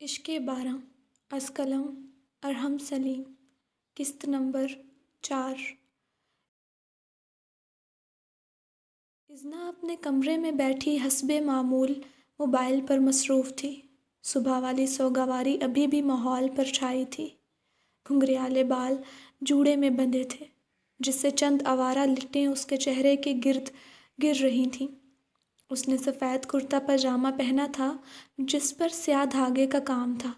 عشق 12 از قلم ارحم سلیم قسط نمبر 4۔ اذنا اپنے کمرے میں بیٹھی حسب معمول موبائل پر مصروف تھی۔ صبح والی سوگواری ابھی بھی ماحول پر چھائی تھی۔ گھنگریالے بال جوڑے میں بندھے تھے جس سے چند آوارہ لٹیں اس کے چہرے کے گرد گر رہی تھیں۔ اس نے سفید کرتا پاجامہ پہنا تھا جس پر سیاہ دھاگے کا کام تھا۔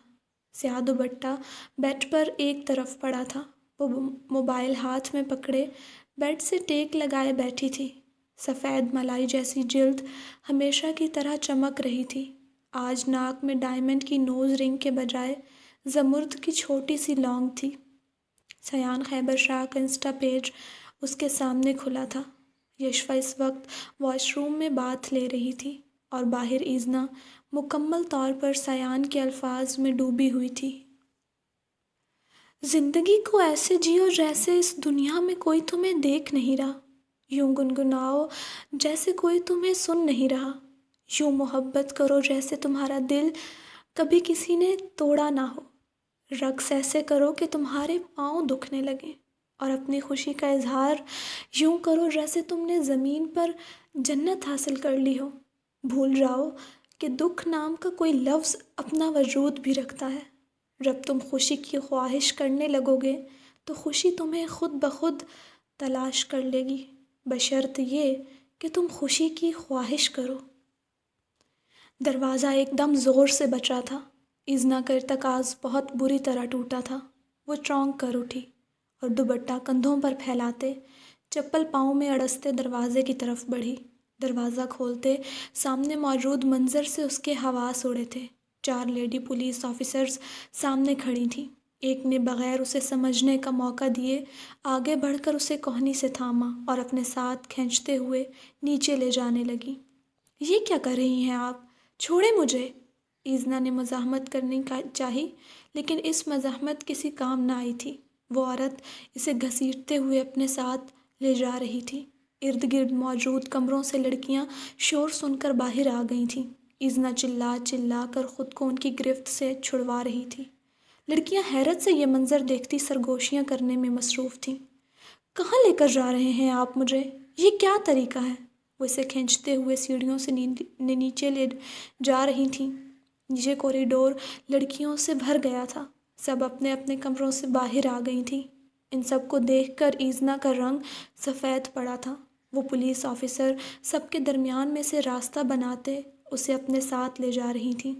سیاہ دوپٹہ بیڈ پر ایک طرف پڑا تھا۔ وہ موبائل ہاتھ میں پکڑے بیڈ سے ٹیک لگائے بیٹھی تھی۔ سفید ملائی جیسی جلد ہمیشہ کی طرح چمک رہی تھی۔ آج ناک میں ڈائمنڈ کی نوز رنگ کے بجائے زمرد کی چھوٹی سی لونگ تھی۔ سیان خیبر شاہ کا انسٹا پیج اس کے سامنے کھلا تھا۔ یشفا اس وقت واش روم میں باتھ لے رہی تھی اور باہر ایذنا مکمل طور پر سیان کے الفاظ میں ڈوبی ہوئی تھی۔ زندگی کو ایسے جیو جیسے اس دنیا میں کوئی تمہیں دیکھ نہیں رہا، یوں گنگناؤ جیسے کوئی تمہیں سن نہیں رہا، یوں محبت کرو جیسے تمہارا دل کبھی کسی نے توڑا نہ ہو، رقص ایسے کرو کہ تمہارے پاؤں دکھنے لگیں، اور اپنی خوشی کا اظہار یوں کرو جیسے تم نے زمین پر جنت حاصل کر لی ہو۔ بھول جاؤ کہ دکھ نام کا کوئی لفظ اپنا وجود بھی رکھتا ہے۔ جب تم خوشی کی خواہش کرنے لگو گے تو خوشی تمہیں خود بخود تلاش کر لے گی، بشرط یہ کہ تم خوشی کی خواہش کرو۔ دروازہ ایک دم زور سے بچا تھا۔ ایذنا کا ارتکاز بہت بری طرح ٹوٹا تھا۔ وہ چونک کر اٹھی اور دوپٹہ کندھوں پر پھیلاتے چپل پاؤں میں اڑستے دروازے کی طرف بڑھی۔ دروازہ کھولتے سامنے موجود منظر سے اس کے حواس اڑے تھے۔ 4 لیڈی پولیس آفیسرز سامنے کھڑی تھیں۔ ایک نے بغیر اسے سمجھنے کا موقع دیے آگے بڑھ کر اسے کوہنی سے تھاما اور اپنے ساتھ کھینچتے ہوئے نیچے لے جانے لگی۔ یہ کیا کر رہی ہیں آپ؟ چھوڑیں مجھے! ایذنا نے مزاحمت کرنی چاہی لیکن اس مزاحمت کسی کام نہ آئی تھی۔ وہ عورت اسے گھسیٹتے ہوئے اپنے ساتھ لے جا رہی تھی۔ ارد گرد موجود کمروں سے لڑکیاں شور سن کر باہر آ گئی تھیں۔ ایذنا چلا چلا کر خود کو ان کی گرفت سے چھڑوا رہی تھی۔ لڑکیاں حیرت سے یہ منظر دیکھتی سرگوشیاں کرنے میں مصروف تھیں۔ کہاں لے کر جا رہے ہیں آپ مجھے؟ یہ کیا طریقہ ہے؟ وہ اسے کھینچتے ہوئے سیڑھیوں سے نیچے لے جا رہی تھیں۔ نیچے کوریڈور لڑکیوں سے بھر گیا تھا۔ سب اپنے اپنے کمروں سے باہر آ گئی تھیں۔ ان سب کو دیکھ کر ایذنا کا رنگ سفید پڑا تھا۔ وہ پولیس آفیسر سب کے درمیان میں سے راستہ بناتے اسے اپنے ساتھ لے جا رہی تھیں۔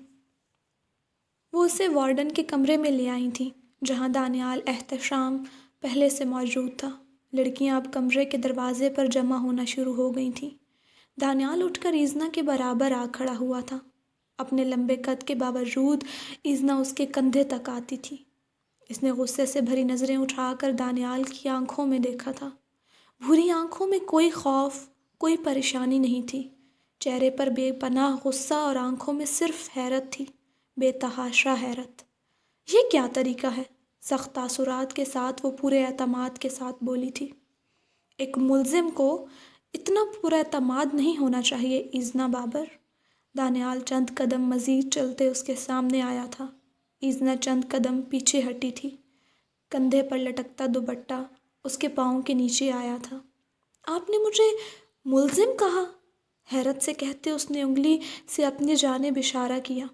وہ اسے وارڈن کے کمرے میں لے آئی تھیں جہاں دانیال احتشام پہلے سے موجود تھا۔ لڑکیاں اب کمرے کے دروازے پر جمع ہونا شروع ہو گئی تھیں۔ دانیال اٹھ کر ایذنا کے برابر آ کھڑا ہوا تھا۔ اپنے لمبے قد کے باوجود ایذنا اس کے کندھے تک آتی تھی۔ اس نے غصے سے بھری نظریں اٹھا کر دانیال کی آنکھوں میں دیکھا تھا۔ بھوری آنکھوں میں کوئی خوف، کوئی پریشانی نہیں تھی۔ چہرے پر بے پناہ غصہ اور آنکھوں میں صرف حیرت تھی، بے تحاشا حیرت۔ یہ کیا طریقہ ہے؟ سخت تاثرات کے ساتھ وہ پورے اعتماد کے ساتھ بولی تھی۔ ایک ملزم کو اتنا پورا اعتماد نہیں ہونا چاہیے ایذنا بابر۔ دانیال چند قدم مزید چلتے اس کے سامنے آیا تھا۔ ایذنا چند قدم پیچھے ہٹی تھی۔ کندھے پر لٹکتا دوپٹہ اس کے پاؤں کے نیچے آیا تھا۔ آپ نے مجھے ملزم کہا؟ حیرت سے کہتے اس نے انگلی سے اپنی جانب اشارہ کیا۔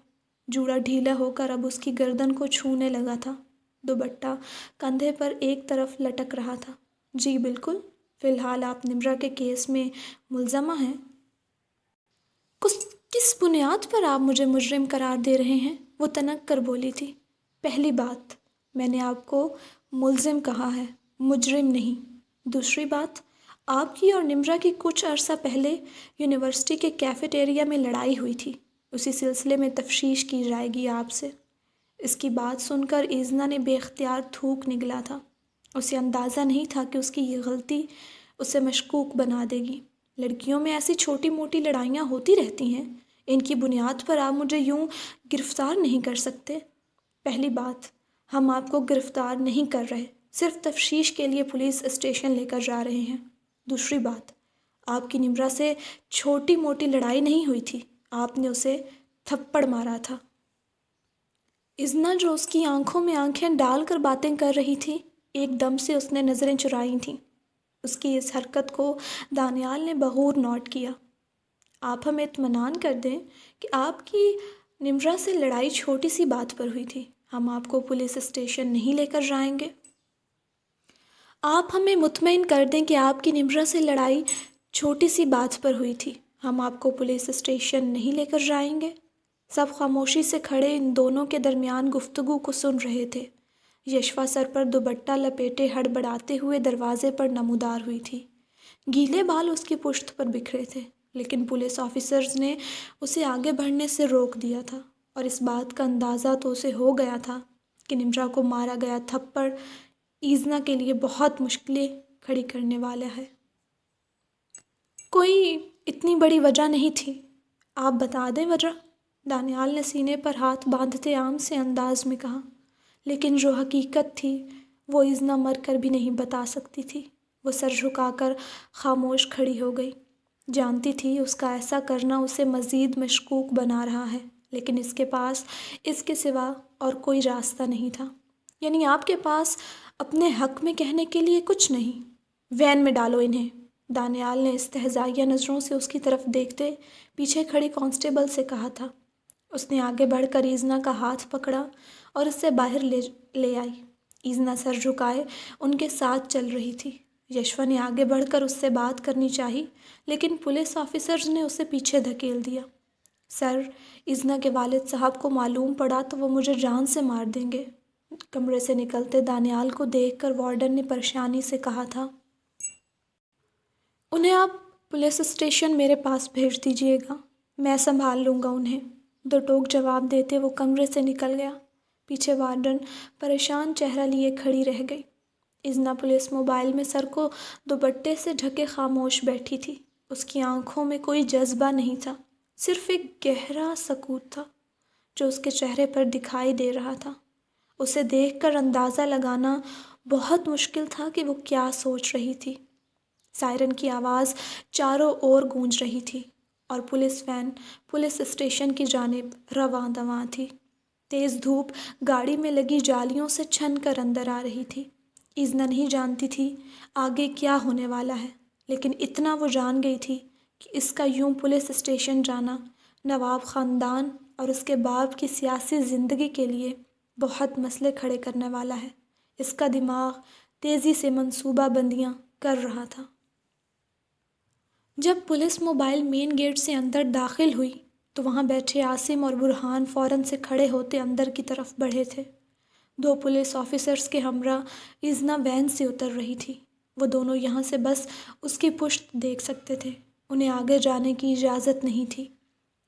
جوڑا ڈھیلا ہو کر اب اس کی گردن کو چھونے لگا تھا۔ دوپٹہ کندھے پر ایک طرف لٹک رہا تھا۔ جی بالکل، فی الحال آپ نمرا کے کیس میں ملزمہ ہیں۔ کس بنیاد پر آپ مجھے مجرم قرار دے رہے ہیں؟ وہ تنک کر بولی تھی۔ پہلی بات، میں نے آپ کو ملزم کہا ہے، مجرم نہیں۔ دوسری بات، آپ کی اور نمرا کی کچھ عرصہ پہلے یونیورسٹی کے کیفیٹیریا میں لڑائی ہوئی تھی، اسی سلسلے میں تفتیش کی جائے گی آپ سے۔ اس کی بات سن کر ایذنا نے بے اختیار تھوک نگلا تھا۔ اسے اندازہ نہیں تھا کہ اس کی یہ غلطی اسے مشکوک بنا دے گی۔ لڑکیوں میں ایسی چھوٹی موٹی لڑائیاں ہوتی رہتی ہیں، ان کی بنیاد پر آپ مجھے یوں گرفتار نہیں کر سکتے۔ پہلی بات، ہم آپ کو گرفتار نہیں کر رہے، صرف تفتیش کے لیے پولیس اسٹیشن لے کر جا رہے ہیں۔ دوسری بات، آپ کی نمرا سے چھوٹی موٹی لڑائی نہیں ہوئی تھی، آپ نے اسے تھپڑ مارا تھا۔ ازنا جو اس کی آنکھوں میں آنکھیں ڈال کر باتیں کر رہی تھی، ایک دم سے اس نے نظریں چرائی تھیں۔ اس کی اس حرکت کو دانیال نے بغور نوٹ کیا۔ آپ ہمیں اطمینان کر دیں کہ آپ کی نمرا سے لڑائی چھوٹی سی بات پر ہوئی تھی، ہم آپ کو پولیس اسٹیشن نہیں لے کر جائیں گے۔ آپ ہمیں مطمئن کر دیں کہ آپ کی نمرا سے لڑائی چھوٹی سی بات پر ہوئی تھی، ہم آپ کو پولیس اسٹیشن نہیں لے کر جائیں گے۔ سب خاموشی سے کھڑے ان دونوں کے درمیان گفتگو کو سن رہے تھے۔ یشوا سر پر دوپٹہ لپیٹے ہڑبڑاتے ہوئے دروازے پر نمودار ہوئی تھی۔ گیلے بال اس کی پشت پر بکھرے تھے، لیکن پولیس آفیسرز نے اسے آگے بڑھنے سے روک دیا تھا، اور اس بات کا اندازہ تو اسے ہو گیا تھا کہ نمرا کو مارا گیا تھپڑ ایزنا کے لیے بہت مشکلیں کھڑی کرنے والا ہے۔ کوئی اتنی بڑی وجہ نہیں تھی، آپ بتا دیں وجہ، دانیال نے سینے پر ہاتھ باندھتے عام سے انداز میں کہا۔ لیکن جو حقیقت تھی وہ ایزنا مر کر بھی نہیں بتا سکتی تھی۔ وہ سر جھکا کر خاموش کھڑی ہو گئی۔ جانتی تھی اس کا ایسا کرنا اسے مزید مشکوک بنا رہا ہے، لیکن اس کے پاس اس کے سوا اور کوئی راستہ نہیں تھا۔ یعنی آپ کے پاس اپنے حق میں کہنے کے لیے کچھ نہیں؟ وین میں ڈالو انہیں، دانیال نے استہزائیہ نظروں سے اس کی طرف دیکھتے پیچھے کھڑی کانسٹیبل سے کہا تھا۔ اس نے آگے بڑھ کر ایزنا کا ہاتھ پکڑا اور اس سے باہر لے آئی۔ ایزنا سر جھکائے ان کے ساتھ چل رہی تھی۔ یشوا نے آگے بڑھ کر اس سے بات کرنی چاہی، لیکن پولیس آفیسرز نے اسے پیچھے دھکیل دیا۔ سر، ایزنا کے والد صاحب کو معلوم پڑا تو وہ مجھے جان سے مار دیں گے، کمرے سے نکلتے دانیال کو دیکھ کر وارڈن نے پریشانی سے کہا تھا۔ انہیں آپ پولیس اسٹیشن میرے پاس بھیج دیجیے گا، میں سنبھال لوں گا انہیں، دو ٹوک جواب دیتے وہ کمرے سے نکل گیا۔ پیچھے وارڈن پریشان چہرہ لیے کھڑی رہ گئی۔ ایزنا پولیس موبائل میں سر کو دوپٹے سے ڈھکے خاموش بیٹھی تھی۔ اس کی آنکھوں میں کوئی جذبہ نہیں تھا، صرف ایک گہرا سکوت تھا جو اس کے چہرے پر دکھائی دے رہا تھا۔ اسے دیکھ کر اندازہ لگانا بہت مشکل تھا کہ وہ کیا سوچ رہی تھی۔ سائرن کی آواز چاروں اور گونج رہی تھی اور پولیس وین پولیس اسٹیشن کی جانب رواں دواں تھی۔ تیز دھوپ گاڑی میں لگی جالیوں سے چھن کر اندر آ رہی تھی۔ ایزنا نہیں جانتی تھی آگے کیا ہونے والا ہے، لیکن اتنا وہ جان گئی تھی کہ اس کا یوں پولیس اسٹیشن جانا نواب خاندان اور اس کے باپ کی سیاسی زندگی کے لیے بہت مسئلے کھڑے کرنے والا ہے۔ اس کا دماغ تیزی سے منصوبہ بندیاں کر رہا تھا۔ جب پولیس موبائل مین گیٹ سے اندر داخل ہوئی تو وہاں بیٹھے عاصم اور برہان فوراً سے کھڑے ہوتے اندر کی طرف بڑھے تھے۔ دو پولیس آفیسرز کے ہمراہ ایزنا وین سے اتر رہی تھی۔ وہ دونوں یہاں سے بس اس کی پشت دیکھ سکتے تھے، انہیں آگے جانے کی اجازت نہیں تھی۔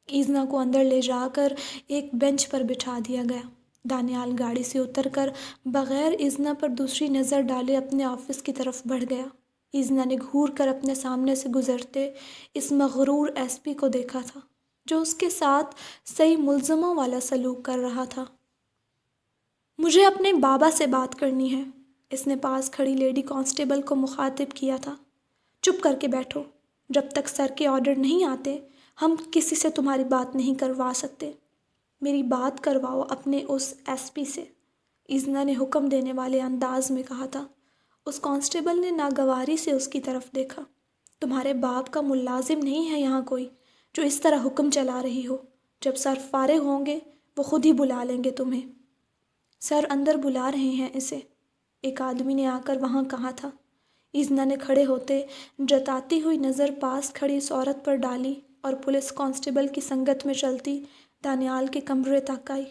ایزنا کو اندر لے جا کر ایک بینچ پر بٹھا دیا گیا۔ دانیال گاڑی سے اتر کر بغیر ایزنا پر دوسری نظر ڈالے اپنے آفس کی طرف بڑھ گیا۔ ایزنا نے گھور کر اپنے سامنے سے گزرتے اس مغرور ایس پی کو دیکھا تھا جو اس کے ساتھ صحیح ملزموں والا سلوک کر رہا تھا۔ مجھے اپنے بابا سے بات کرنی ہے، اس نے پاس کھڑی لیڈی کانسٹیبل کو مخاطب کیا تھا۔ چپ کر کے بیٹھو، جب تک سر کے آرڈر نہیں آتے ہم کسی سے تمہاری بات نہیں کروا سکتے۔ میری بات کرواؤ اپنے اس ایس پی سے، ایزنا نے حکم دینے والے انداز میں کہا تھا۔ اس کانسٹیبل نے ناگواری سے اس کی طرف دیکھا۔ تمہارے باپ کا ملازم نہیں ہے یہاں کوئی جو اس طرح حکم چلا رہی ہو، جب سر فارغ ہوں گے وہ خود ہی بلا لیں گے تمہیں۔ سر اندر بلا رہے ہیں اسے، ایک آدمی نے آ کر وہاں کہا تھا۔ ایزنا نے کھڑے ہوتے جتاتی ہوئی نظر پاس کھڑی اس عورت پر ڈالی اور پولیس کانسٹیبل کی سنگت میں چلتی دانیال کے کمرے تک آئی۔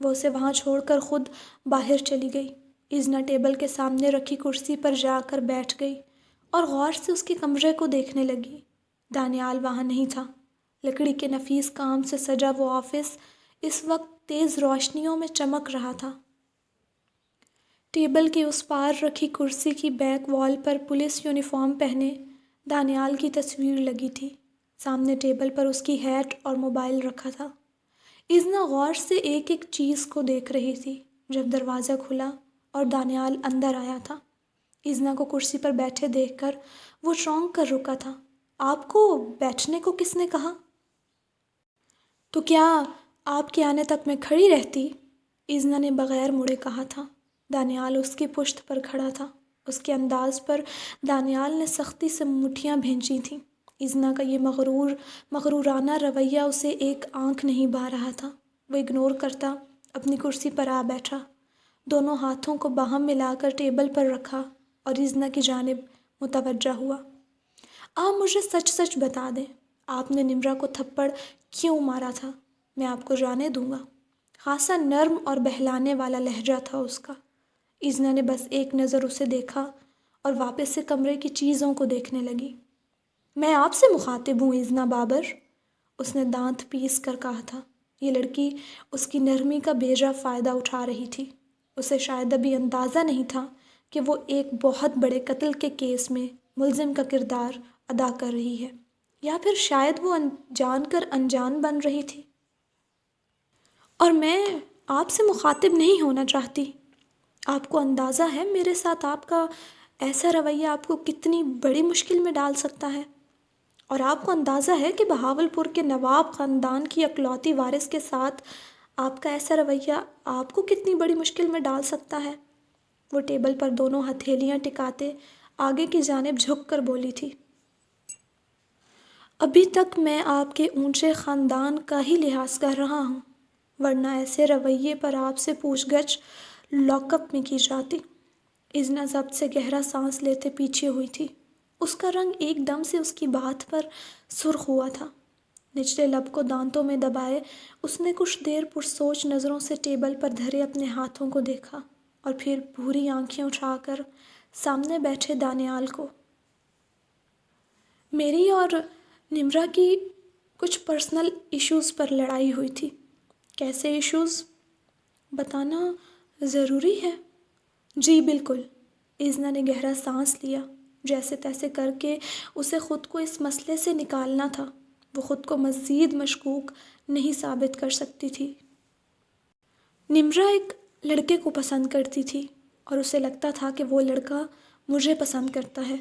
وہ اسے وہاں چھوڑ کر خود باہر چلی گئی۔ ایزنا ٹیبل کے سامنے رکھی کرسی پر جا کر بیٹھ گئی اور غور سے اس کے کمرے کو دیکھنے لگی۔ دانیال وہاں نہیں تھا۔ لکڑی کے نفیس کام سے سجا وہ آفس اس وقت تیز روشنیوں میں چمک رہا تھا۔ ٹیبل کے اس پار رکھی کرسی کی بیک وال پر پولیس یونیفارم پہنے دانیال کی تصویر لگی تھی۔ سامنے ٹیبل پر اس کی ہیٹ اور موبائل رکھا تھا۔ ایزنا غور سے ایک ایک چیز کو دیکھ رہی تھی جب دروازہ کھلا اور دانیال اندر آیا تھا۔ ایزنا کو کرسی پر بیٹھے دیکھ کر وہ چونک کر رکا تھا۔ آپ کو بیٹھنے کو کس نے کہا؟ تو کیا آپ کے آنے تک میں کھڑی رہتی؟ ایزنا نے بغیر مڑے کہا تھا۔ دانیال اس کی پشت پر کھڑا تھا۔ اس کے انداز پر دانیال نے سختی سے مٹھیاں بھینچی تھیں۔ ایزنا کا یہ مغرورانہ رویہ اسے ایک آنکھ نہیں بھا رہا تھا۔ وہ اگنور کرتا اپنی کرسی پر آ بیٹھا، دونوں ہاتھوں کو باہم ملا کر ٹیبل پر رکھا اور ایزنا کی جانب متوجہ ہوا۔ آپ مجھے سچ سچ بتا دیں، آپ نے نمرا کو تھپڑ کیوں مارا تھا؟ میں آپ کو جانے دوں گا۔ خاصا نرم اور بہلانے والا لہجہ تھا اس کا۔ ایزنا نے بس ایک نظر اسے دیکھا اور واپس سے کمرے کی چیزوں کو دیکھنے لگی۔ میں آپ سے مخاطب ہوں ایزنا بابر، اس نے دانت پیس کر کہا تھا۔ یہ لڑکی اس کی نرمی کا بے جا فائدہ اٹھا رہی تھی۔ اسے شاید ابھی اندازہ نہیں تھا کہ وہ ایک بہت بڑے قتل کے کیس میں ملزم کا کردار ادا کر رہی ہے، یا پھر شاید وہ جان کر انجان بن رہی تھی۔ اور میں آپ سے مخاطب نہیں ہونا چاہتی۔ آپ کو اندازہ ہے میرے ساتھ آپ کا ایسا رویہ آپ کو کتنی بڑی مشکل میں ڈال سکتا ہے؟ اور آپ کو اندازہ ہے کہ بہاول پور کے نواب خاندان کی اکلوتی وارث کے ساتھ آپ کا ایسا رویہ آپ کو کتنی بڑی مشکل میں ڈال سکتا ہے؟ وہ ٹیبل پر دونوں ہتھیلیاں ٹکاتے آگے کی جانب جھک کر بولی تھی۔ ابھی تک میں آپ کے اونچے خاندان کا ہی لحاظ کر رہا ہوں، ورنہ ایسے رویے پر آپ سے پوچھ گچھ لاک اپ میں کی جاتی۔ ایزنا ضبط سے گہرا سانس لیتے پیچھے ہوئی تھی۔ اس کا رنگ ایک دم سے اس کی بات پر سرخ ہوا تھا۔ نچلے لب کو دانتوں میں دبائے اس نے کچھ دیر پرسوچ نظروں سے ٹیبل پر دھرے اپنے ہاتھوں کو دیکھا اور پھر بھوری آنکھیں اٹھا کر سامنے بیٹھے دانیال کو۔ میری اور نمرا کی کچھ پرسنل ایشوز پر لڑائی ہوئی تھی۔ کیسے ایشوز؟ بتانا ضروری ہے؟ جی بالکل۔ ایزنا نے گہرا سانس لیا۔ جیسے تیسے کر کے اسے خود کو اس مسئلے سے نکالنا تھا۔ وہ خود کو مزید مشکوک نہیں ثابت کر سکتی تھی۔ نمرا ایک لڑکے کو پسند کرتی تھی اور اسے لگتا تھا کہ وہ لڑکا مجھے پسند کرتا ہے،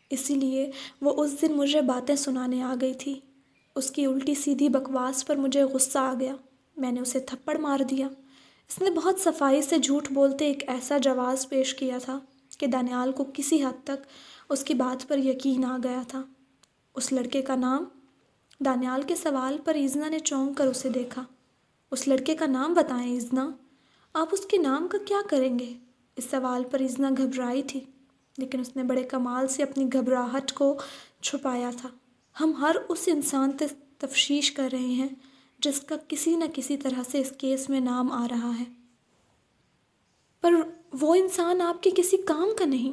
اسی لیے وہ اس دن مجھے باتیں سنانے آ گئی تھی۔ اس کی الٹی سیدھی بکواس پر مجھے غصہ آ گیا۔ میں نے اسے تھپڑ مار دیا۔ اس نے بہت صفائی سے جھوٹ بولتے ایک ایسا جواز پیش کیا تھا کہ دانیال کو کسی حد تک اس کی بات پر یقین آ گیا تھا۔ اس لڑکے کا نام؟ دانیال کے سوال پر ایزنا نے چونک کر اسے دیکھا۔ اس لڑکے کا نام بتائیں ایزنا، آپ اس کے نام کا کیا کریں گے؟ اس سوال پر ایزنا گھبرائی تھی، لیکن اس نے بڑے کمال سے اپنی گھبراہٹ کو چھپایا تھا۔ ہم ہر اس انسان سے تفتیش کر رہے ہیں جس کا کسی نہ کسی طرح سے اس کیس میں نام آ رہا ہے۔ پر وہ انسان آپ کے کسی کام کا نہیں،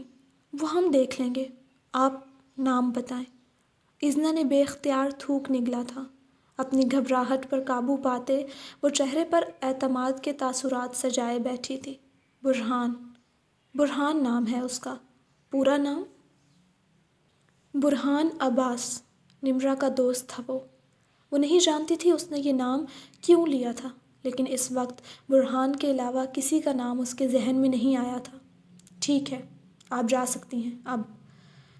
وہ ہم دیکھ لیں گے۔ آپ نام بتائیں۔ ایزنا نے بے اختیار تھوک نگلا تھا۔ اپنی گھبراہٹ پر قابو پاتے وہ چہرے پر اعتماد کے تاثرات سجائے بیٹھی تھی۔ برہان، برہان نام ہے اس کا۔ پورا نام؟ برہان عباس، نمرا کا دوست تھا وہ نہیں جانتی تھی اس نے یہ نام کیوں لیا تھا، لیکن اس وقت برہان کے علاوہ کسی کا نام اس کے ذہن میں نہیں آیا تھا۔ ٹھیک ہے، آپ جا سکتی ہیں اب،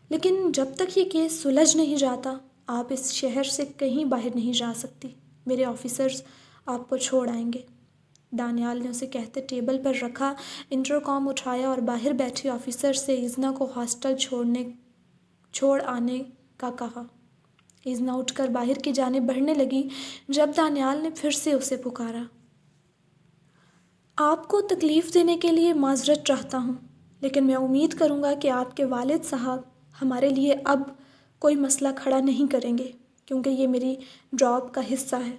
لیکن جب تک یہ کیس سلجھ نہیں جاتا آپ اس شہر سے کہیں باہر نہیں جا سکتی۔ میرے آفیسرز آپ کو چھوڑ آئیں گے۔ دانیال نے اسے کہتے ٹیبل پر رکھا انٹرکام اٹھایا اور باہر بیٹھے آفیسر سے ایزنا کو ہاسٹل چھوڑ آنے کا کہا۔ ایزنا اٹھ کر باہر کی جانب بڑھنے لگی جب دانیال نے پھر سے اسے پکارا۔ آپ کو تکلیف دینے کے لیے معذرت چاہتا ہوں، لیکن میں امید کروں گا کہ آپ کے والد صاحب ہمارے لیے اب کوئی مسئلہ کھڑا نہیں کریں گے، کیونکہ یہ میری جاب کا حصہ ہے۔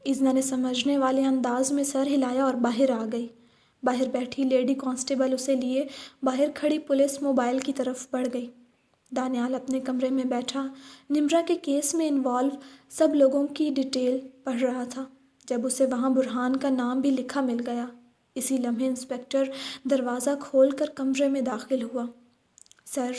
ایزنا نے سمجھنے والے انداز میں سر ہلایا اور باہر آ گئی۔ باہر بیٹھی لیڈی کانسٹیبل اسے لیے باہر کھڑی پولیس موبائل کی طرف بڑھ گئی۔ دانیال اپنے کمرے میں بیٹھا نمرا کے کیس میں انوالو سب لوگوں کی ڈیٹیل پڑھ رہا تھا جب اسے وہاں برہان کا نام بھی لکھا مل گیا۔ اسی لمحے انسپکٹر دروازہ کھول کر کمرے میں داخل ہوا۔ سر،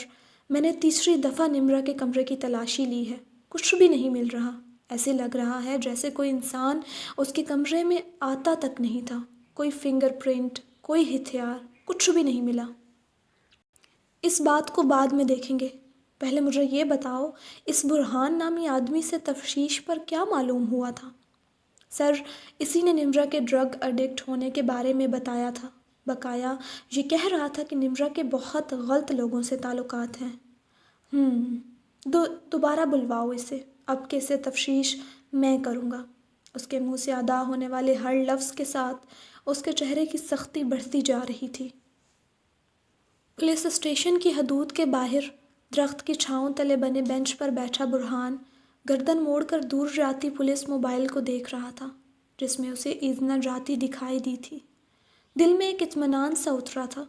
میں نے تیسری دفعہ نمرا کے کمرے کی تلاشی لی ہے، کچھ بھی نہیں مل رہا۔ ایسے لگ رہا ہے جیسے کوئی انسان اس کے کمرے میں آتا تک نہیں تھا۔ کوئی فنگر پرنٹ، کوئی ہتھیار، کچھ بھی نہیں ملا۔ اس بات کو بعد میں دیکھیں گے، پہلے مجھے یہ بتاؤ اس برہان نامی آدمی سے تفتیش پر کیا معلوم ہوا تھا؟ سر اسی نے نمرا کے ڈرگ ایڈکٹ ہونے کے بارے میں بتایا تھا۔ بقایا یہ کہہ رہا تھا کہ نمرا کے بہت غلط لوگوں سے تعلقات ہیں۔ دوبارہ بلواؤ اسے، اب کے اسے تفتیش میں کروں گا۔ اس کے منہ سے ادا ہونے والے ہر لفظ کے ساتھ اس کے چہرے کی سختی بڑھتی جا رہی تھی۔ پولیس اسٹیشن کی حدود کے باہر درخت کی چھاؤں تلے بنے بینچ پر بیٹھا برہان گردن موڑ کر دور جاتی پولیس موبائل کو دیکھ رہا تھا، جس میں اسے ایزنا جاتی دکھائی دی تھی۔ دل میں ایک اطمینان سا اترا تھا۔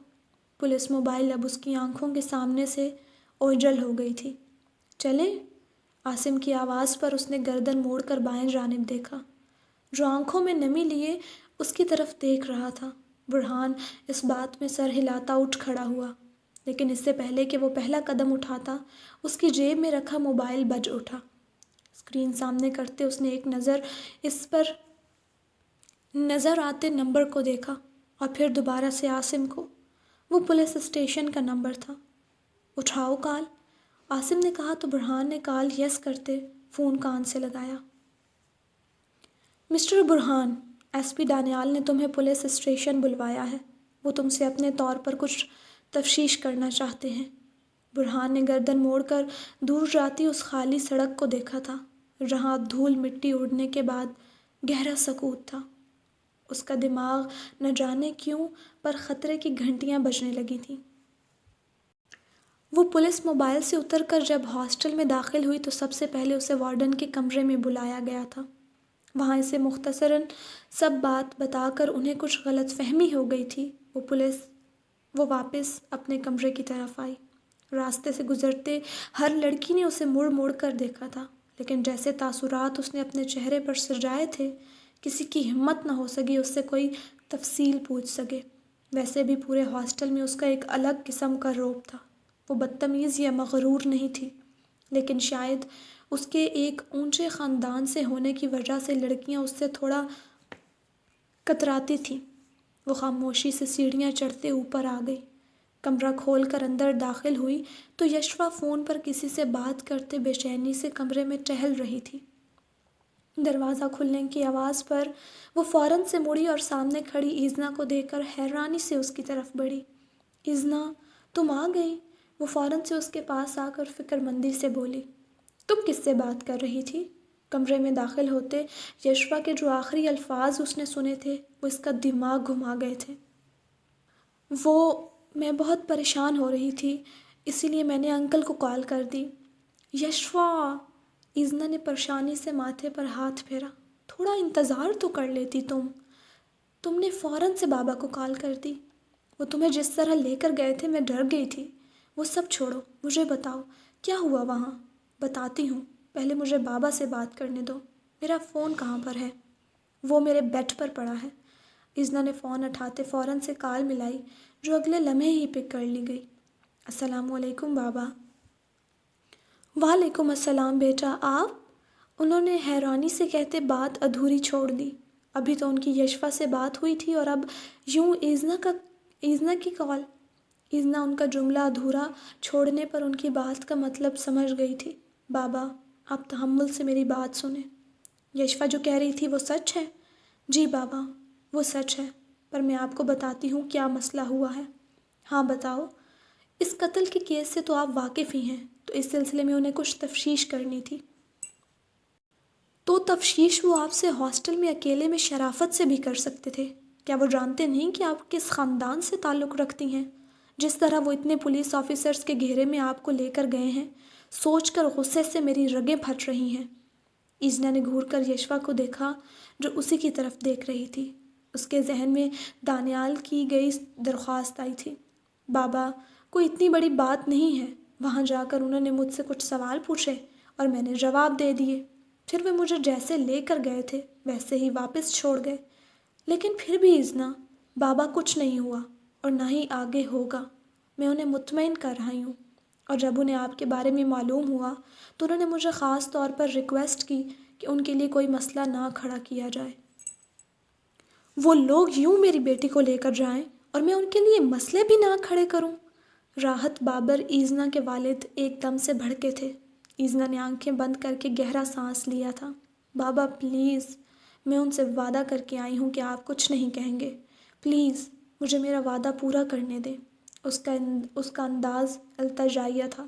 پولیس موبائل اب اس کی آنکھوں کے سامنے سے اوجھل ہو گئی تھی۔ چلیں؟ عاصم کی آواز پر اس نے گردن موڑ کر بائیں جانب دیکھا، جو آنکھوں میں نمی لیے اس کی طرف دیکھ رہا تھا۔ برہان اس بات میں سر ہلاتا اٹھ کھڑا ہوا، لیکن اس سے پہلے کہ وہ پہلا قدم اٹھاتا اس کی جیب میں رکھا موبائل بج اٹھا۔ اسکرین سامنے کرتے اس نے ایک نظر اس پر نظر آتے نمبر کو دیکھا اور پھر دوبارہ سے عاصم کو۔ وہ پولیس اسٹیشن کا نمبر تھا۔ اٹھاؤ کال، عاصم نے کہا تو برہان نے کال یس کرتے فون کان سے لگایا۔ مسٹر برہان، ایس پی ڈانیال نے تمہیں پولیس اسٹیشن بلوایا ہے۔ وہ تم سے اپنے طور پر کچھ تفتیش کرنا چاہتے ہیں۔ برہان نے گردن موڑ کر دور جاتی اس خالی سڑک کو دیکھا تھا، جہاں دھول مٹی اڑنے کے بعد گہرا سکوت تھا۔ اس کا دماغ نہ جانے کیوں پر خطرے کی گھنٹیاں بجنے لگی تھیں۔ وہ پولیس موبائل سے اتر کر جب ہاسٹل میں داخل ہوئی تو سب سے پہلے اسے وارڈن کے کمرے میں بلایا گیا تھا۔ وہاں اسے مختصراً سب بات بتا کر انہیں کچھ غلط فہمی ہو گئی تھی۔ وہ واپس اپنے کمرے کی طرف آئی۔ راستے سے گزرتے ہر لڑکی نے اسے مڑ مڑ کر دیکھا تھا، لیکن جیسے تاثرات اس نے اپنے چہرے پر سجائے تھے، کسی کی ہمت نہ ہو سکی اس سے کوئی تفصیل پوچھ سکے۔ ویسے بھی پورے ہاسٹل میں اس کا ایک الگ قسم کا رعب تھا۔ وہ بدتمیز یا مغرور نہیں تھی، لیکن شاید اس کے ایک اونچے خاندان سے ہونے کی وجہ سے لڑکیاں اس سے تھوڑا کتراتی تھیں۔ وہ خاموشی سے سیڑھیاں چڑھتے اوپر آ گئی۔ کمرہ کھول کر اندر داخل ہوئی تو یشوا فون پر کسی سے بات کرتے بے چینی سے کمرے میں ٹہل رہی تھی۔ دروازہ کھلنے کی آواز پر وہ فوراً سے مڑی اور سامنے کھڑی ایزنا کو دیکھ کر حیرانی سے اس کی طرف بڑھی۔ ایزنا، تم آ گئی؟ وہ فوراً سے اس کے پاس آ کر فکر مندی سے بولی۔ تم کس سے بات کر رہی تھی؟ کمرے میں داخل ہوتے یشوا کے جو آخری الفاظ اس نے سنے تھے وہ اس کا دماغ گھما گئے تھے۔ میں بہت پریشان ہو رہی تھی، اسی لیے میں نے انکل کو کال کر دی۔ یشوا، ایزنا نے پریشانی سے ماتھے پر ہاتھ پھیرا۔ تھوڑا انتظار تو کر لیتی تم نے فوراً سے بابا کو کال کر دی۔ وہ تمہیں جس طرح لے کر گئے تھے میں ڈر گئی تھی۔ وہ سب چھوڑو، مجھے بتاؤ کیا ہوا وہاں؟ بتاتی ہوں، پہلے مجھے بابا سے بات کرنے دو۔ میرا فون کہاں پر ہے؟ وہ میرے بیڈ پر پڑا ہے۔ ایزنا نے فون اٹھاتے فوراً سے کال ملائی، جو اگلے لمحے ہی پک کر لی گئی۔ السلام علیکم بابا۔ وعلیکم السلام بیٹا، آپ؟ انہوں نے حیرانی سے کہتے بات ادھوری چھوڑ دی۔ ابھی تو ان کی یشوا سے بات ہوئی تھی اور اب یوں ایزنا کی کال۔ ایزنا ان کا جملہ ادھورا چھوڑنے پر ان کی بات کا مطلب سمجھ گئی تھی۔ بابا، آپ تحمل سے میری بات سنیں۔ یشوا جو کہہ رہی تھی وہ سچ ہے؟ جی بابا، وہ سچ ہے، پر میں آپ کو بتاتی ہوں کیا مسئلہ ہوا ہے۔ ہاں بتاؤ۔ اس قتل کے کیس سے تو آپ واقف ہی ہیں، تو اس سلسلے میں انہیں کچھ تفتیش کرنی تھی۔ تو تفتیش وہ آپ سے ہاسٹل میں اکیلے میں شرافت سے بھی کر سکتے تھے۔ کیا وہ جانتے نہیں کہ آپ کس خاندان سے تعلق رکھتی ہیں؟ جس طرح وہ اتنے پولیس آفیسرز کے گھیرے میں آپ کو لے کر گئے ہیں، سوچ کر غصے سے میری رگیں پھٹ رہی ہیں۔ ایزنا نے گھور کر یشوا کو دیکھا، جو اسی کی طرف دیکھ رہی تھی۔ اس کے ذہن میں دانیال کی گئی درخواست آئی تھی۔ بابا، کوئی اتنی بڑی بات نہیں ہے۔ وہاں جا کر انہوں نے مجھ سے کچھ سوال پوچھے اور میں نے جواب دے دیے۔ پھر وہ مجھے جیسے لے کر گئے تھے ویسے ہی واپس چھوڑ گئے۔ لیکن پھر بھی ایزنا، بابا کچھ نہیں ہوا اور نہ ہی آگے ہوگا، میں انہیں مطمئن کر رہی ہوں۔ اور جب انہیں آپ کے بارے میں معلوم ہوا تو انہوں نے مجھے خاص طور پر ریکویسٹ کی کہ ان کے لیے کوئی مسئلہ نہ کھڑا کیا جائے۔ وہ لوگ یوں میری بیٹی کو لے کر جائیں اور میں ان کے لیے مسئلے بھی نہ کھڑے کروں؟ راحت بابر، ایزنا کے والد، ایک دم سے بھڑکے تھے۔ ایزنا نے آنکھیں بند کر کے گہرا سانس لیا تھا۔ بابا پلیز، میں ان سے وعدہ کر کے آئی ہوں کہ آپ کچھ نہیں کہیں گے. پلیز مجھے میرا وعدہ پورا کرنے دیں. اس کا انداز التجائیہ تھا.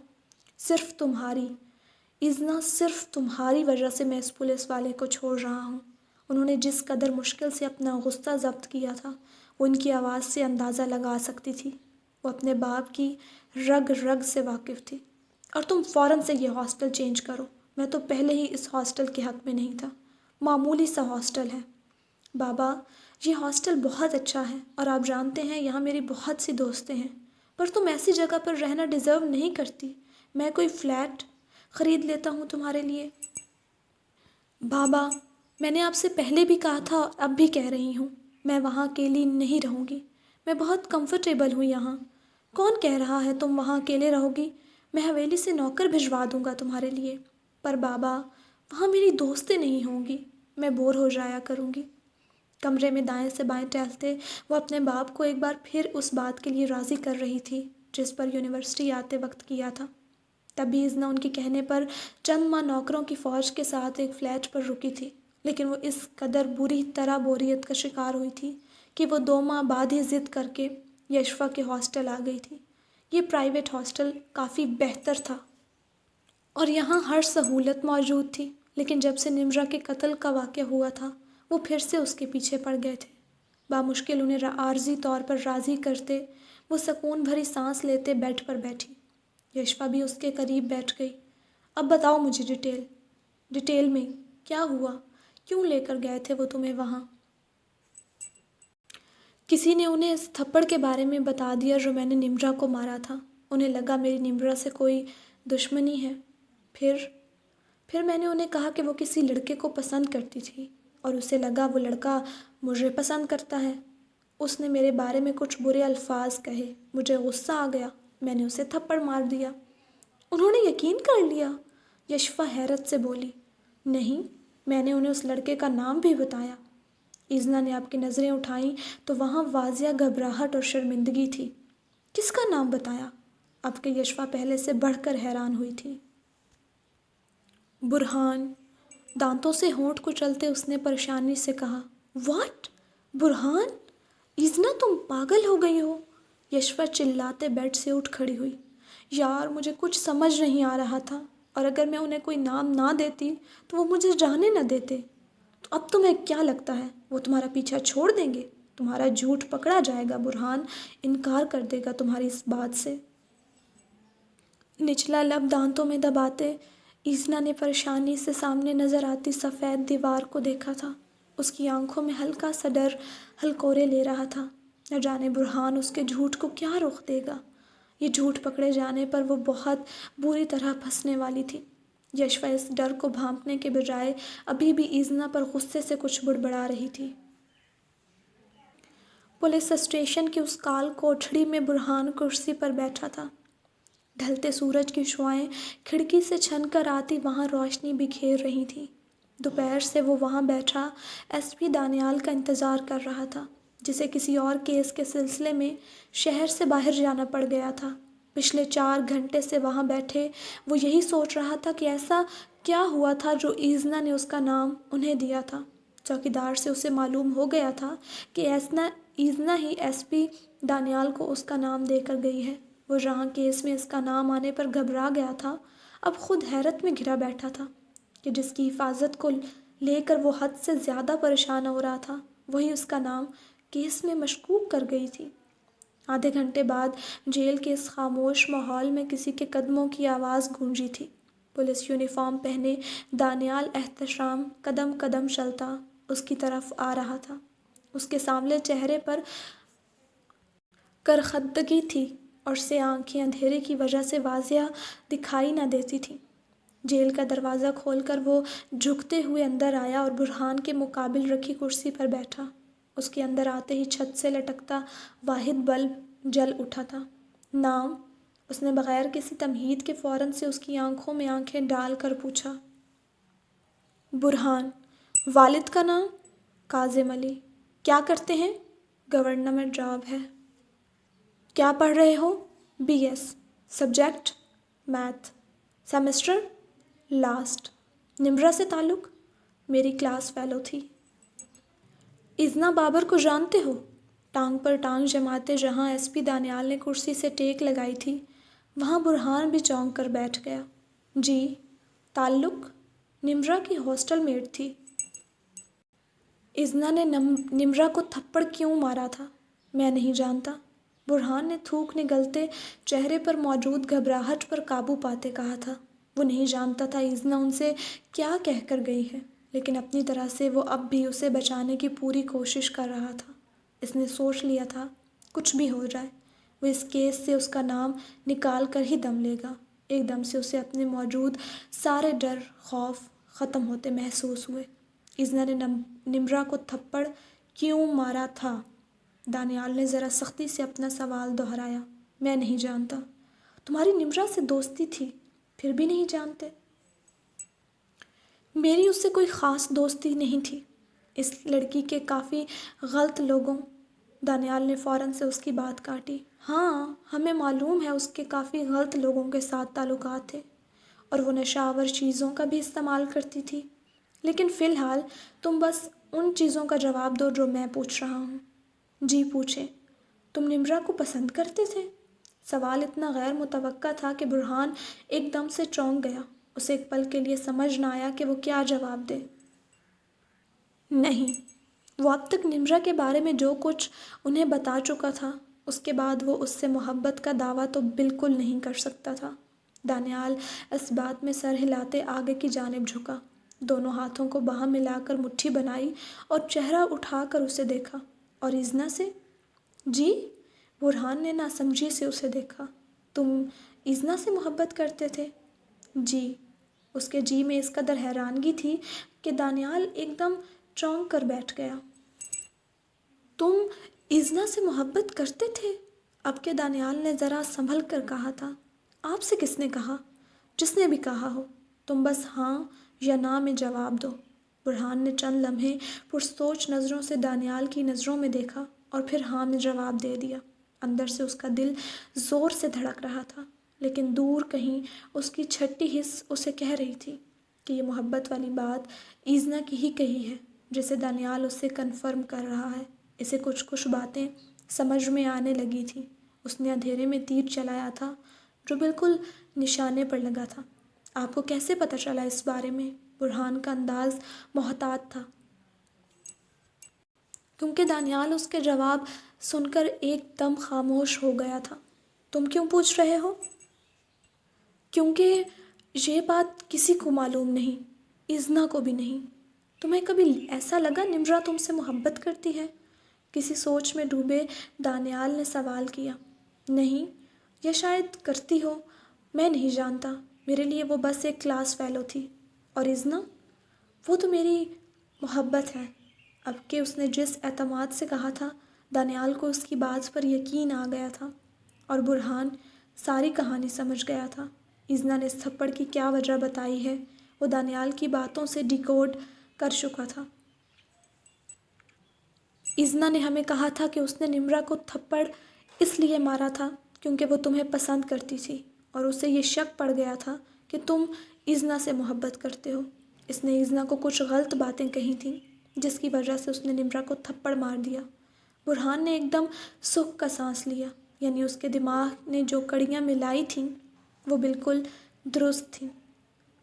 صرف تمہاری اذنا، صرف تمہاری وجہ سے میں اس پولیس والے کو چھوڑ رہا ہوں. انہوں نے جس قدر مشکل سے اپنا غصہ ضبط کیا تھا وہ ان کی آواز سے اندازہ لگا سکتی تھی. وہ اپنے باپ کی رگ رگ سے واقف تھی. اور تم فوراً سے یہ ہاسٹل چینج کرو. میں تو پہلے ہی اس ہاسٹل کے حق میں نہیں تھا. معمولی سا ہاسٹل ہے. بابا، یہ ہاسٹل بہت اچھا ہے اور آپ جانتے ہیں یہاں میری بہت سی دوستیں ہیں. پر تم ایسی جگہ پر رہنا ڈیزرو نہیں کرتی. میں کوئی فلیٹ خرید لیتا ہوں تمہارے لیے. بابا، میں نے آپ سے پہلے بھی کہا تھا، اب بھی کہہ رہی ہوں، میں وہاں اکیلی نہیں رہوں گی. میں بہت کمفرٹیبل ہوں یہاں. کون کہہ رہا ہے تم وہاں اکیلے رہو گی؟ میں حویلی سے نوکر بھجوا دوں گا تمہارے لیے. پر بابا، وہاں میری دوستیں نہیں ہوں گی. میں بور ہو جایا کروں گی. کمرے میں دائیں سے بائیں ٹہلتے وہ اپنے باپ کو ایک بار پھر اس بات کے لیے راضی کر رہی تھی جس پر یونیورسٹی آتے وقت کیا تھا. تبھی اذنا ان کے کہنے پر چند ماہ نوکروں کی فوج کے ساتھ ایک فلیٹ پر رکی تھی، لیکن وہ اس قدر بری طرح بوریت کا شکار ہوئی تھی کہ وہ 2 ماہ بعد ہی ضد کر کے یشفا کے ہاسٹل آ گئی تھی. یہ پرائیویٹ ہاسٹل کافی بہتر تھا اور یہاں ہر سہولت موجود تھی، لیکن جب سے نمرا کے قتل کا واقعہ ہوا تھا وہ پھر سے اس کے پیچھے پڑ گئے تھے. بامشکل انہیں عارضی طور پر راضی کرتے وہ سکون بھری سانس لیتے بیڈ پر بیٹھی. یشفا بھی اس کے قریب بیٹھ گئی. اب بتاؤ مجھے ڈیٹیل میں کیا ہوا؟ کیوں لے کر گئے تھے وہ تمہیں وہاں؟ کسی نے انہیں اس تھپڑ کے بارے میں بتا دیا جو میں نے نمرا کو مارا تھا. انہیں لگا میری نمرا سے کوئی دشمنی ہے. پھر میں نے انہیں کہا کہ وہ کسی لڑکے کو پسند کرتی تھی اور اسے لگا وہ لڑکا مجھے پسند کرتا ہے. اس نے میرے بارے میں کچھ برے الفاظ کہے. مجھے غصہ آ گیا. میں نے اسے تھپڑ مار دیا. انہوں نے یقین کر لیا؟ یشفا حیرت سے بولی. نہیں، میں نے انہیں اس لڑکے کا نام بھی بتایا. اذنا نے آپ کی نظریں اٹھائیں تو وہاں واضح گھبراہٹ اور شرمندگی تھی. کس کا نام بتایا؟ اب کہ یشفا پہلے سے بڑھ کر حیران ہوئی تھی. برہان. دانتوں سے ہونٹ کچلتے اس نے پریشانی سے کہا. واٹ؟ برہان؟ اذنا تم پاگل ہو گئی ہو؟ یشفا چلاتے بیڈ سے اٹھ کھڑی ہوئی. یار مجھے کچھ سمجھ نہیں آ رہا تھا، اور اگر میں انہیں کوئی نام نہ دیتی تو وہ مجھے جانے نہ دیتے. تو اب تمہیں کیا لگتا ہے وہ تمہارا پیچھا چھوڑ دیں گے؟ تمہارا جھوٹ پکڑا جائے گا. برہان انکار کر دے گا تمہاری اس بات سے. نچلا لب دانتوں میں دباتے اذنا نے پریشانی سے سامنے نظر آتی سفید دیوار کو دیکھا تھا. اس کی آنکھوں میں ہلکا سا ڈر ہلکورے لے رہا تھا. نہ جانے برہان اس کے جھوٹ کو کیا رخ دے گا. یہ جھوٹ پکڑے جانے پر وہ بہت بری طرح پھنسنے والی تھی. یشفا اس ڈر کو بھانپنے کے بجائے ابھی بھی اذنا پر غصے سے کچھ بڑبڑا رہی تھی. پولیس اسٹیشن کی اس کال کوٹھڑی میں برہان کرسی پر بیٹھا تھا. ڈھلتے سورج کی شعاعیں کھڑکی سے چھن کر آتی وہاں روشنی بکھیر رہی تھیں. دوپہر سے وہ وہاں بیٹھا ایس پی دانیال کا انتظار کر رہا تھا، جسے کسی اور کیس کے سلسلے میں شہر سے باہر جانا پڑ گیا تھا. پچھلے 4 گھنٹے سے وہاں بیٹھے وہ یہی سوچ رہا تھا کہ ایسا کیا ہوا تھا جو اذنا نے اس کا نام انہیں دیا تھا. چوکیدار سے اسے معلوم ہو گیا تھا کہ اذنا ہی ایس پی دانیال کو اس کا نام دے کر گئی ہے. وہ جہاں کیس میں اس کا نام آنے پر گھبرا گیا تھا، اب خود حیرت میں گھرا بیٹھا تھا کہ جس کی حفاظت کو لے کر وہ حد سے زیادہ پریشان ہو رہا تھا وہی اس کا نام کیس میں مشکوک کر گئی تھی. آدھے گھنٹے بعد جیل کے اس خاموش ماحول میں کسی کے قدموں کی آواز گونجی تھی. پولیس یونیفارم پہنے دانیال احتشام قدم قدم چلتا اس کی طرف آ رہا تھا. اس کے سامنے چہرے پر کرخدگی تھی اور سے آنکھیں اندھیرے کی وجہ سے واضح دکھائی نہ دیتی تھیں. جیل کا دروازہ کھول کر وہ جھکتے ہوئے اندر آیا اور برہان کے مقابل رکھی کرسی پر بیٹھا. اس کے اندر آتے ہی چھت سے لٹکتا واحد بلب جل اٹھا تھا. نام؟ اس نے بغیر کسی تمہید کے فوراً سے اس کی آنکھوں میں آنکھیں ڈال کر پوچھا. برہان. والد کا نام؟ کاظم علی. کیا کرتے ہیں؟ گورنمنٹ جاب ہے. کیا پڑھ رہے ہو؟ BS. Subject? Math. Semester? Last. Nimra سے تعلق؟ میری کلاس فیلو تھی. اذنا بابر کو جانتے ہو؟ ٹانگ پر ٹانگ جماتے جہاں ایس پی دانیال نے کرسی سے ٹیک لگائی تھی وہاں برہان بھی چونک کر بیٹھ گیا۔ جی، تعلق؟ نمرا کی ہاسٹل میٹ تھی۔ اذنا نے نمرا کو تھپڑ کیوں مارا تھا؟ میں نہیں جانتا، برہان نے تھوک نگلتے چہرے پر موجود گھبراہٹ پر قابو پاتے کہا تھا۔ وہ نہیں جانتا تھا اذنا ان سے کیا کہہ کر گئی ہے، لیکن اپنی طرح سے وہ اب بھی اسے بچانے کی پوری کوشش کر رہا تھا۔ اس نے سوچ لیا تھا کچھ بھی ہو جائے وہ اس کیس سے اس کا نام نکال کر ہی دم لے گا۔ ایک دم سے اسے اپنے موجود سارے ڈر خوف ختم ہوتے محسوس ہوئے۔ اذنا نے نمرا کو تھپڑ کیوں مارا تھا؟ دانیال نے ذرا سختی سے اپنا سوال دہرایا۔ میں نہیں جانتا۔ تمہاری نمرا سے دوستی تھی، پھر بھی نہیں جانتے؟ میری اس سے کوئی خاص دوستی نہیں تھی۔ اس لڑکی کے کافی غلط لوگوں، دانیال نے فوراً سے اس کی بات کاٹی۔ ہاں، ہمیں معلوم ہے اس کے کافی غلط لوگوں کے ساتھ تعلقات تھے اور وہ نشہ آور چیزوں کا بھی استعمال کرتی تھی، لیکن فی الحال تم بس ان چیزوں کا جواب دو جو میں پوچھ رہا ہوں۔ جی پوچھیں۔ تم نمرا کو پسند کرتے تھے؟ سوال اتنا غیر متوقع تھا کہ برہان ایک دم سے چونک گیا۔ اسے ایک پل کے لیے سمجھ نہ آیا کہ وہ کیا جواب دے۔ نہیں، وہ اب تک نمرا کے بارے میں جو کچھ انہیں بتا چکا تھا، اس کے بعد وہ اس سے محبت کا دعویٰ تو بالکل نہیں کر سکتا تھا۔ دانیال اس بات میں سر ہلاتے آگے کی جانب جھکا، دونوں ہاتھوں کو باہم ملا کر مٹھی بنائی اور چہرہ اٹھا کر اسے دیکھا۔ اور اذنا سے؟ جی؟ برہان نے ناسمجھی سے اسے دیکھا۔ تم اذنا سے محبت کرتے تھے؟ جی۔ اس کے جی میں اس قدر حیرانگی تھی کہ دانیال ایک دم چونک کر بیٹھ گیا۔ تم اذنا سے محبت کرتے تھے؟ اب کے دانیال نے ذرا سنبھل کر کہا تھا۔ آپ سے کس نے کہا؟ جس نے بھی کہا ہو، تم بس ہاں یا نہ میں جواب دو۔ برہان نے چند لمحے پرسوچ نظروں سے دانیال کی نظروں میں دیکھا اور پھر ہاں میں جواب دے دیا۔ اندر سے اس کا دل زور سے دھڑک رہا تھا، لیکن دور کہیں اس کی چھٹی حس اسے کہہ رہی تھی کہ یہ محبت والی بات اذنا کی ہی کہی ہے جسے دانیال اس سے کنفرم کر رہا ہے۔ اسے کچھ باتیں سمجھ میں آنے لگی تھیں۔ اس نے اندھیرے میں تیر چلایا تھا جو بالکل نشانے پر لگا تھا۔ آپ کو کیسے پتہ چلا اس بارے میں؟ برہان کا انداز محتاط تھا، کیونکہ دانیال اس کے جواب سن کر ایک دم خاموش ہو گیا تھا۔ تم کیوں پوچھ رہے ہو؟ کیونکہ یہ بات کسی کو معلوم نہیں، اذنا کو بھی نہیں۔ تمہیں کبھی ایسا لگا نمرا تم سے محبت کرتی ہے؟ کسی سوچ میں ڈوبے دانیال نے سوال کیا۔ نہیں، یا شاید کرتی ہو، میں نہیں جانتا۔ میرے لیے وہ بس ایک کلاس فیلو تھی۔ اور اذنا؟ وہ تو میری محبت ہے۔ اب کہ اس نے جس اعتماد سے کہا تھا، دانیال کو اس کی بات پر یقین آ گیا تھا اور برہان ساری کہانی سمجھ گیا تھا۔ اذنا نے اس تھپڑ کی کیا وجہ بتائی ہے وہ دانیال کی باتوں سے ڈیکوڈ کر چکا تھا۔ اذنا نے ہمیں کہا تھا کہ اس نے نمرا کو تھپڑ اس لیے مارا تھا کیونکہ وہ تمہیں پسند کرتی تھی اور اسے یہ شک پڑ گیا تھا کہ تم اذنا سے محبت کرتے ہو۔ اس نے اذنا کو کچھ غلط باتیں کہی تھیں جس کی وجہ سے اس نے نمرا کو تھپڑ مار دیا۔ برہان نے ایک دم سکھ کا سانس لیا، یعنی اس کے دماغ نے جو کڑیاں ملائی تھیں وہ بالکل درست تھیں۔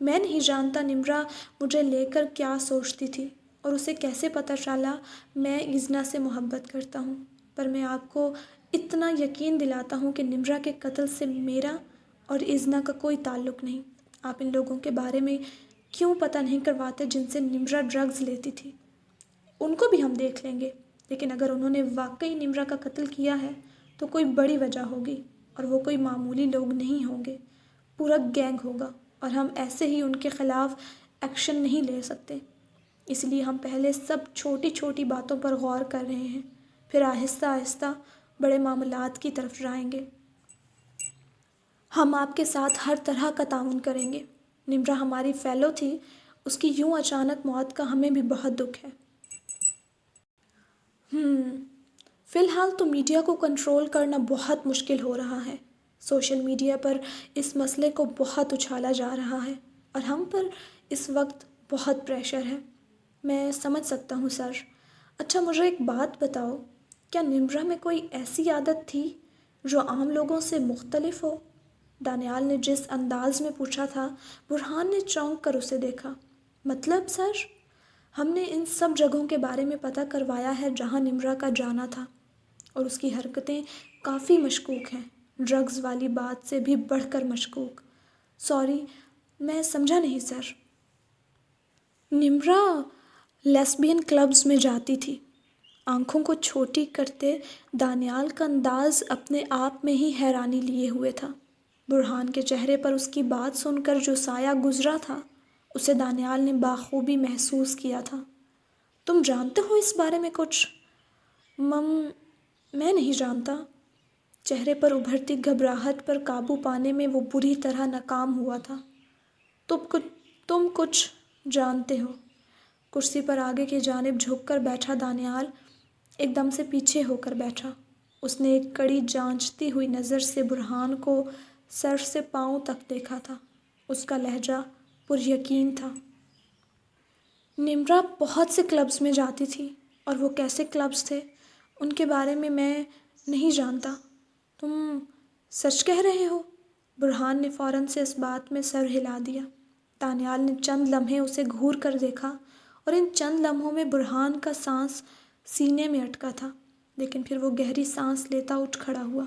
میں نہیں جانتا نمرا مجھے لے کر کیا سوچتی تھی اور اسے کیسے پتہ چلا میں اذنا سے محبت کرتا ہوں، پر میں آپ کو اتنا یقین دلاتا ہوں کہ نمرا کے قتل سے میرا اور اذنا کا کوئی تعلق نہیں۔ آپ ان لوگوں کے بارے میں کیوں پتہ نہیں کرواتے جن سے نمرا ڈرگز لیتی تھی؟ ان کو بھی ہم دیکھ لیں گے، لیکن اگر انہوں نے واقعی نمرا کا قتل کیا ہے تو کوئی بڑی وجہ ہوگی اور وہ کوئی معمولی لوگ نہیں ہوں گے، پورا گینگ ہوگا اور ہم ایسے ہی ان کے خلاف ایکشن نہیں لے سکتے۔ اس لیے ہم پہلے سب چھوٹی چھوٹی باتوں پر غور کر رہے ہیں، پھر آہستہ آہستہ بڑے معاملات کی طرف جائیں گے۔ ہم آپ کے ساتھ ہر طرح کا تعاون کریں گے۔ نمرا ہماری فیلو تھی، اس کی یوں اچانک موت کا ہمیں بھی بہت دکھ ہے۔ فی الحال تو میڈیا کو کنٹرول کرنا بہت مشکل ہو رہا ہے۔ سوشل میڈیا پر اس مسئلے کو بہت اچھالا جا رہا ہے اور ہم پر اس وقت بہت پریشر ہے۔ میں سمجھ سکتا ہوں سر، اچھا مجھے ایک بات بتاؤ، کیا نمرہ میں کوئی ایسی عادت تھی جو عام لوگوں سے مختلف ہو؟ دانیال نے جس انداز میں پوچھا تھا، برہان نے چونک کر اسے دیکھا۔ مطلب سر؟ ہم نے ان سب جگہوں کے بارے میں پتہ کروایا ہے جہاں نمرہ کا جانا تھا، اور اس کی حرکتیں کافی مشکوک ہیں، ڈرگز والی بات سے بھی بڑھ کر مشکوک۔ سوری، میں سمجھا نہیں سر۔ نمرہ لیسبین کلبز میں جاتی تھی۔ آنکھوں کو چھوٹی کرتے دانیال کا انداز اپنے آپ میں ہی حیرانی لیے ہوئے تھا۔ برہان کے چہرے پر اس کی بات سن کر جو سایہ گزرا تھا، اسے دانیال نے بخوبی محسوس کیا تھا۔ تم جانتے ہو اس بارے میں کچھ؟ میں نہیں جانتا۔ چہرے پر ابھرتی گھبراہٹ پر قابو پانے میں وہ بری طرح ناکام ہوا تھا۔ تم کچھ جانتے ہو؟ کرسی پر آگے کی جانب جھک کر بیٹھا دانیال ایک دم سے پیچھے ہو کر بیٹھا۔ اس نے ایک کڑی جانچتی ہوئی نظر سے برہان کو سر سے پاؤں تک دیکھا تھا۔ اس کا لہجہ پر یقین تھا۔ نمرہ بہت سے کلبز میں جاتی تھی، اور وہ کیسے کلبز تھے ان کے بارے میں نہیں جانتا۔ تم سچ کہہ رہے ہو؟ برہان نے فوراً سے اس بات میں سر ہلا دیا۔ دانیال نے چند لمحے اسے گھور کر دیکھا، اور ان چند لمحوں میں برہان کا سانس سینے میں اٹکا تھا، لیکن پھر وہ گہری سانس لیتا اٹھ کھڑا ہوا۔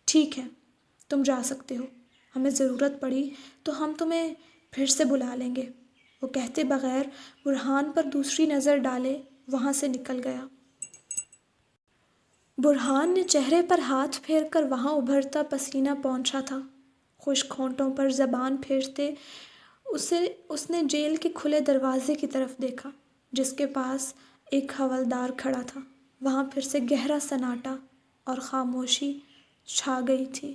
ٹھیک ہے، تم جا سکتے ہو۔ ہمیں ضرورت پڑی تو ہم تمہیں پھر سے بلا لیں گے۔ وہ کہتے بغیر برہان پر دوسری نظر ڈالے وہاں سے نکل گیا۔ برہان نے چہرے پر ہاتھ پھیر کر وہاں ابھرتا پسینہ پونچھا تھا۔ خشک ہونٹوں پر زبان پھیرتے اس نے جیل کے کھلے دروازے کی طرف دیکھا، جس کے پاس ایک حوالدار کھڑا تھا۔ وہاں پھر سے گہرا سناٹا اور خاموشی چھا گئی تھی۔